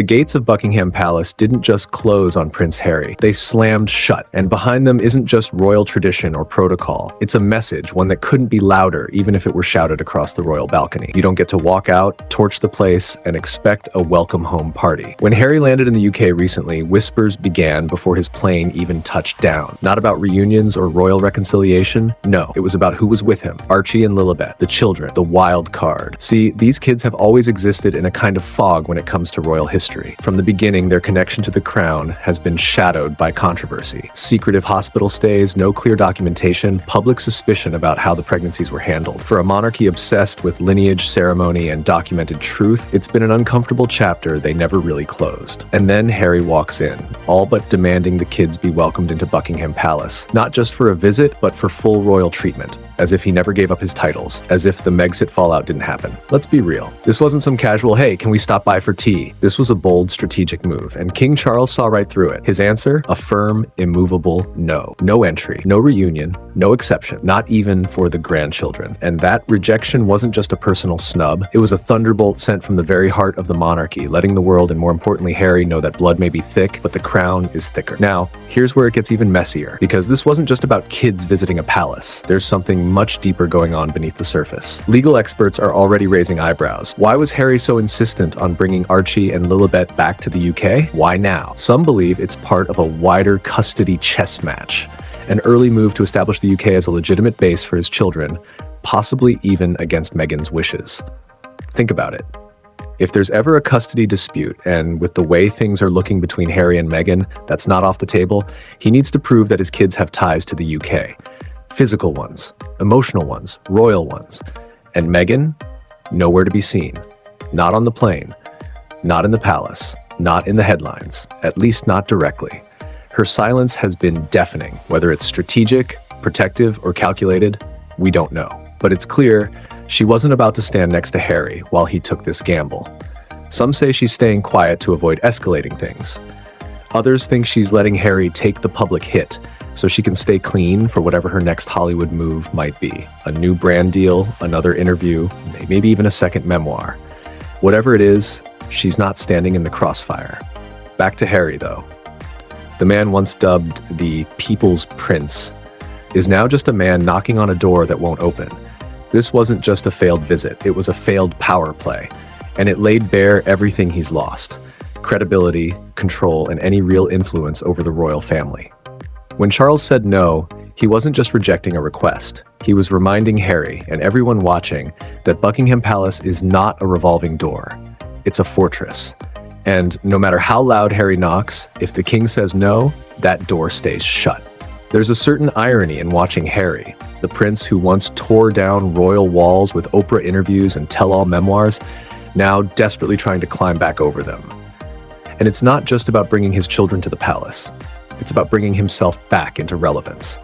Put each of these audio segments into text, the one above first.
The gates of Buckingham Palace didn't just close on Prince Harry, they slammed shut, and behind them isn't just royal tradition or protocol. It's a message, one that couldn't be louder even if it were shouted across the royal balcony. You don't get to walk out, torch the place, and expect a welcome home party. When Harry landed in the UK recently, whispers began before his plane even touched down. Not about reunions or royal reconciliation, no, it was about who was with him. Archie and Lilibet, the children, the wild card. See, these kids have always existed in a kind of fog when it comes to royal history. From the beginning, their connection to the crown has been shadowed by controversy. Secretive hospital stays, no clear documentation, public suspicion about how the pregnancies were handled. For a monarchy obsessed with lineage, ceremony, and documented truth, it's been an uncomfortable chapter they never really closed. And then Harry walks in, all but demanding the kids be welcomed into Buckingham Palace, not just for a visit, but for full royal treatment, as if he never gave up his titles, as if the Megxit fallout didn't happen. Let's be real. This wasn't some casual, hey, can we stop by for tea? This was a bold, strategic move, and King Charles saw right through it. His answer? A firm, immovable no. No entry, no reunion, no exception, not even for the grandchildren. And that rejection wasn't just a personal snub, it was a thunderbolt sent from the very heart of the monarchy, letting the world, and more importantly Harry, know that blood may be thick, but the crown is thicker. Now, here's where it gets even messier, because this wasn't just about kids visiting a palace. There's something much deeper going on beneath the surface. Legal experts are already raising eyebrows. Why was Harry so insistent on bringing Archie and Lilibet back to the UK? Why now? Some believe it's part of a wider custody chess match, an early move to establish the UK as a legitimate base for his children, possibly even against Meghan's wishes. Think about it. If there's ever a custody dispute, and with the way things are looking between Harry and Meghan, that's not off the table, he needs to prove that his kids have ties to the UK. Physical ones, emotional ones, royal ones. And Meghan? Nowhere to be seen. Not on the plane. Not in the palace. Not in the headlines. At least not directly. Her silence has been deafening. Whether it's strategic, protective, or calculated, we don't know. But it's clear she wasn't about to stand next to Harry while he took this gamble. Some say she's staying quiet to avoid escalating things. Others think she's letting Harry take the public hit so she can stay clean for whatever her next Hollywood move might be. A new brand deal, another interview, maybe even a second memoir. Whatever it is, she's not standing in the crossfire. Back to Harry, though. The man once dubbed the People's Prince is now just a man knocking on a door that won't open. This wasn't just a failed visit, it was a failed power play, and it laid bare everything he's lost: credibility, control, and any real influence over the royal family. When Charles said no, he wasn't just rejecting a request. He was reminding Harry and everyone watching that Buckingham Palace is not a revolving door. It's a fortress. And no matter how loud Harry knocks, if the king says no, that door stays shut. There's a certain irony in watching Harry, the prince who once tore down royal walls with Oprah interviews and tell-all memoirs, now desperately trying to climb back over them. And it's not just about bringing his children to the palace. It's about bringing himself back into relevance.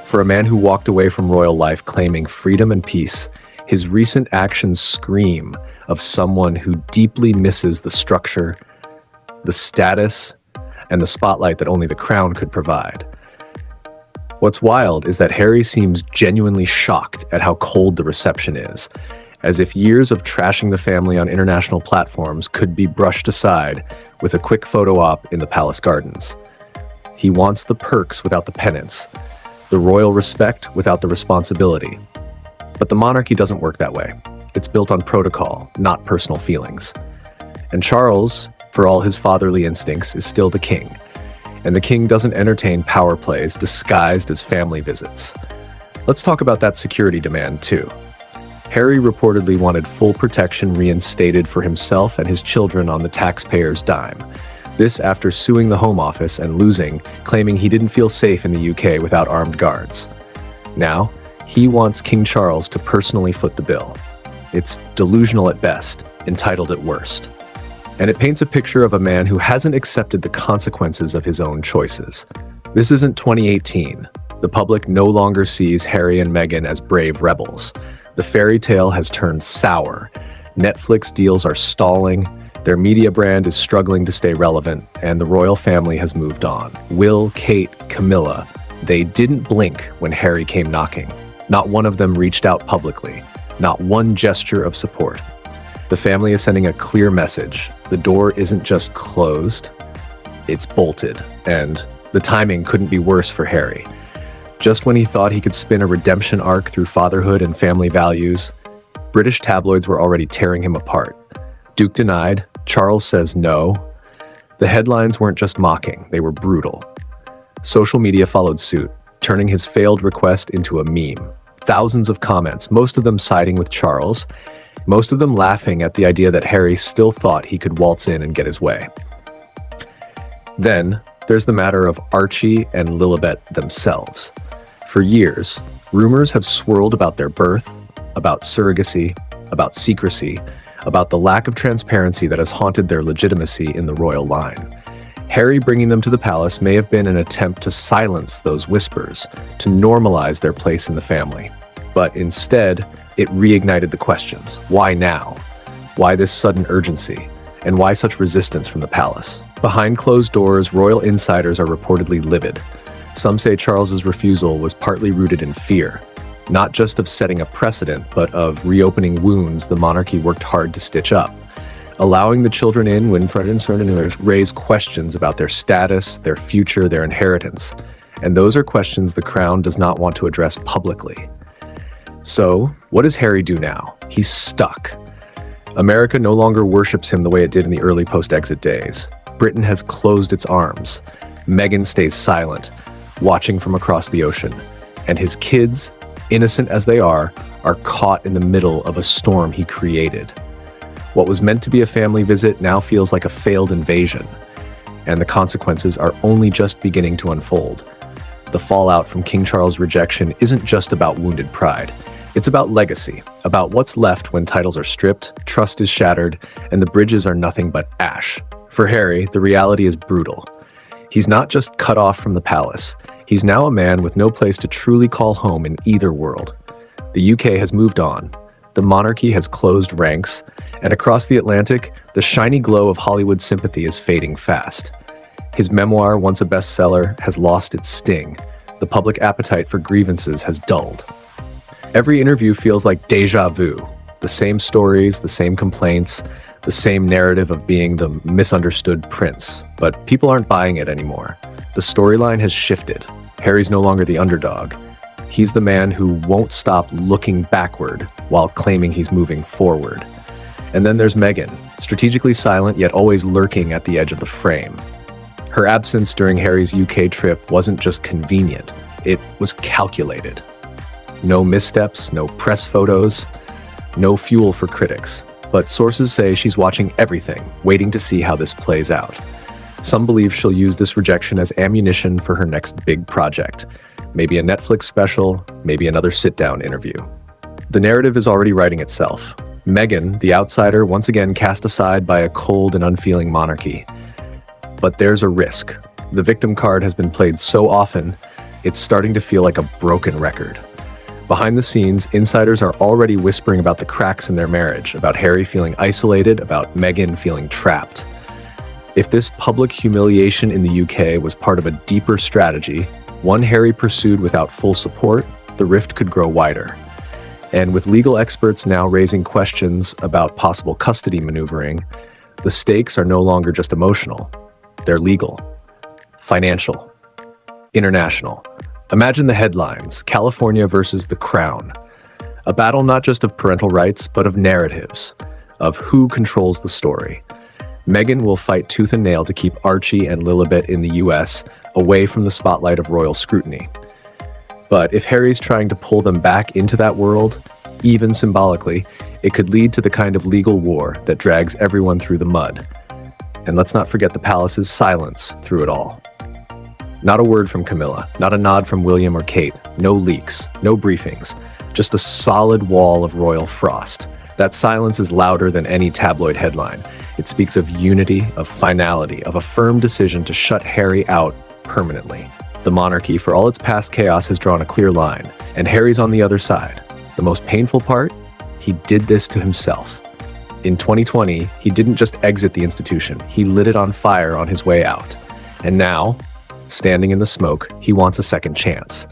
For a man who walked away from royal life claiming freedom and peace, his recent actions scream of someone who deeply misses the structure, the status, and the spotlight that only the crown could provide. What's wild is that Harry seems genuinely shocked at how cold the reception is, as if years of trashing the family on international platforms could be brushed aside with a quick photo op in the palace gardens. He wants the perks without the penance, the royal respect without the responsibility. But the monarchy doesn't work that way. It's built on protocol, not personal feelings. And Charles, for all his fatherly instincts, is still the king. And the king doesn't entertain power plays disguised as family visits. Let's talk about that security demand too. Harry reportedly wanted full protection reinstated for himself and his children on the taxpayer's dime. This after suing the Home Office and losing, claiming he didn't feel safe in the UK without armed guards. Now, he wants King Charles to personally foot the bill. It's delusional at best, entitled at worst. And it paints a picture of a man who hasn't accepted the consequences of his own choices. This isn't 2018. The public no longer sees Harry and Meghan as brave rebels. The fairy tale has turned sour. Netflix deals are stalling, their media brand is struggling to stay relevant, and the royal family has moved on. Will, Kate, Camilla, they didn't blink when Harry came knocking. Not one of them reached out publicly. Not one gesture of support. The family is sending a clear message. The door isn't just closed, it's bolted, and the timing couldn't be worse for Harry. Just when he thought he could spin a redemption arc through fatherhood and family values, British tabloids were already tearing him apart. Duke denied, Charles says no. The headlines weren't just mocking, they were brutal. Social media followed suit, turning his failed request into a meme. Thousands of comments, most of them siding with Charles, most of them laughing at the idea that Harry still thought he could waltz in and get his way. Then, there's the matter of Archie and Lilibet themselves. For years, rumors have swirled about their birth, about surrogacy, about secrecy, about the lack of transparency that has haunted their legitimacy in the royal line. Harry bringing them to the palace may have been an attempt to silence those whispers, to normalize their place in the family. But instead, it reignited the questions. Why now? Why this sudden urgency? And why such resistance from the palace? Behind closed doors, royal insiders are reportedly livid. Some say Charles's refusal was partly rooted in fear, not just of setting a precedent, but of reopening wounds the monarchy worked hard to stitch up. Allowing the children in when Fred and Ferdinand raise questions about their status, their future, their inheritance. And those are questions the crown does not want to address publicly. So, what does Harry do now? He's stuck. America no longer worships him the way it did in the early post-exit days. Britain has closed its arms. Meghan stays silent, watching from across the ocean. And his kids, innocent as they are caught in the middle of a storm he created. What was meant to be a family visit now feels like a failed invasion, and the consequences are only just beginning to unfold. The fallout from King Charles' rejection isn't just about wounded pride. It's about legacy, about what's left when titles are stripped, trust is shattered, and the bridges are nothing but ash. For Harry, the reality is brutal. He's not just cut off from the palace. He's now a man with no place to truly call home in either world. The UK has moved on. The monarchy has closed ranks, and across the Atlantic, the shiny glow of Hollywood sympathy is fading fast. His memoir, once a bestseller, has lost its sting. The public appetite for grievances has dulled. Every interview feels like déjà vu. The same stories, the same complaints, the same narrative of being the misunderstood prince. But people aren't buying it anymore. The storyline has shifted. Harry's no longer the underdog. He's the man who won't stop looking backward while claiming he's moving forward. And then there's Meghan, strategically silent yet always lurking at the edge of the frame. Her absence during Harry's UK trip wasn't just convenient, it was calculated. No missteps, no press photos, no fuel for critics. But sources say she's watching everything, waiting to see how this plays out. Some believe she'll use this rejection as ammunition for her next big project. Maybe a Netflix special, maybe another sit-down interview. The narrative is already writing itself. Meghan, the outsider, once again cast aside by a cold and unfeeling monarchy. But there's a risk. The victim card has been played so often, it's starting to feel like a broken record. Behind the scenes, insiders are already whispering about the cracks in their marriage, about Harry feeling isolated, about Meghan feeling trapped. If this public humiliation in the UK was part of a deeper strategy, one Harry pursued without full support, the rift could grow wider. And with legal experts now raising questions about possible custody maneuvering, the stakes are no longer just emotional. They're legal, financial, international. Imagine the headlines: California versus the Crown. A battle not just of parental rights, but of narratives, of who controls the story. Meghan will fight tooth and nail to keep Archie and Lilibet in the US away from the spotlight of royal scrutiny. But if Harry's trying to pull them back into that world, even symbolically, it could lead to the kind of legal war that drags everyone through the mud. And let's not forget the palace's silence through it all. Not a word from Camilla, not a nod from William or Kate, no leaks, no briefings, just a solid wall of royal frost. That silence is louder than any tabloid headline. It speaks of unity, of finality, of a firm decision to shut Harry out permanently. The monarchy, for all its past chaos, has drawn a clear line, and Harry's on the other side. The most painful part? He did this to himself. In 2020, he didn't just exit the institution, he lit it on fire on his way out. And now, standing in the smoke, he wants a second chance.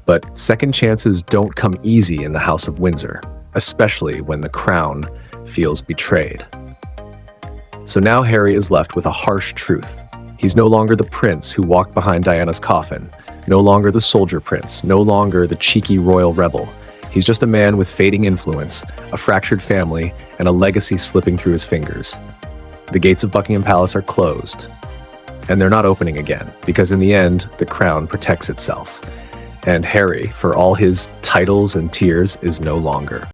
But second chances don't come easy in the House of Windsor, especially when the crown feels betrayed. So now Harry is left with a harsh truth. He's no longer the prince who walked behind Diana's coffin, no longer the soldier prince, no longer the cheeky royal rebel. He's just a man with fading influence, a fractured family, and a legacy slipping through his fingers. The gates of Buckingham Palace are closed, and they're not opening again, because in the end, the crown protects itself. And Harry, for all his titles and tears, is no longer.